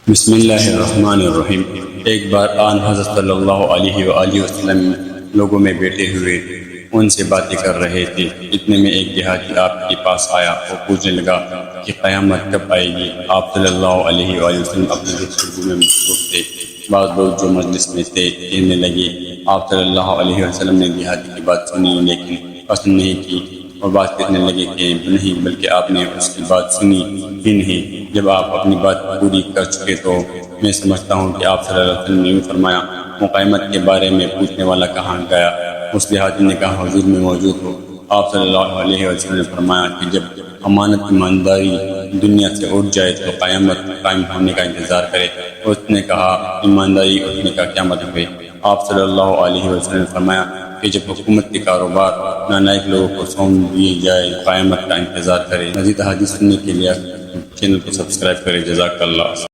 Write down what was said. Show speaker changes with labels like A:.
A: बिस्मिल्लाहिर्रहमानिर्रहीम। एक बार आन हज़रत सल्लल्लाहु अलैहि वसल्लम लोगों में बैठे हुए उनसे बातें कर रहे थे। इतने में एक देहाती आपके पास आया और पूछने लगा कि क़यामत कब आएगी। आप सल्लल्लाहु अलैहि वसल्लम अपनी गुफ्तगू में मसरूफ़ थे। बाद लोग जो मजलिस में थे कहने लगे, आप सल्लल्लाहु अलैहि वसल्लम ने देहाती की बात सुनी लेकिन पसंद नहीं की, और बात कहने लगे कि नहीं, बल्कि आपने उसकी बात सुनी ही नहीं। जब आप अपनी बात पूरी कर चुके तो मैं समझता हूँ कि आप सल्लल्लाहु अलैहि वसल्लम ने यूँ फरमाया, क़यामत के बारे में पूछने वाला कहाँ गया। उस देहाती ने कहा, हुजूर में मौजूद हो। आप सल्लल्लाहु अलैहि वसल्लम ने फरमाया कि जब अमानत ईमानदारी दुनिया से उठ जाए तो क़यामत कायम होने का इंतज़ार करे। उसने कहा, ईमानदारी उठने का क्या मतलब है। आप सल्लल्लाहु अलैहि वसल्लम ने फरमाया कि जब हुकूमत के कारोबार नालायक लोगों को सौंप दिए जाए, क़यामत का इंतज़ार करें। मज़ीद हदीस सुनने के लिए चैनल को सब्सक्राइब करें। जज़ाकल्लाह।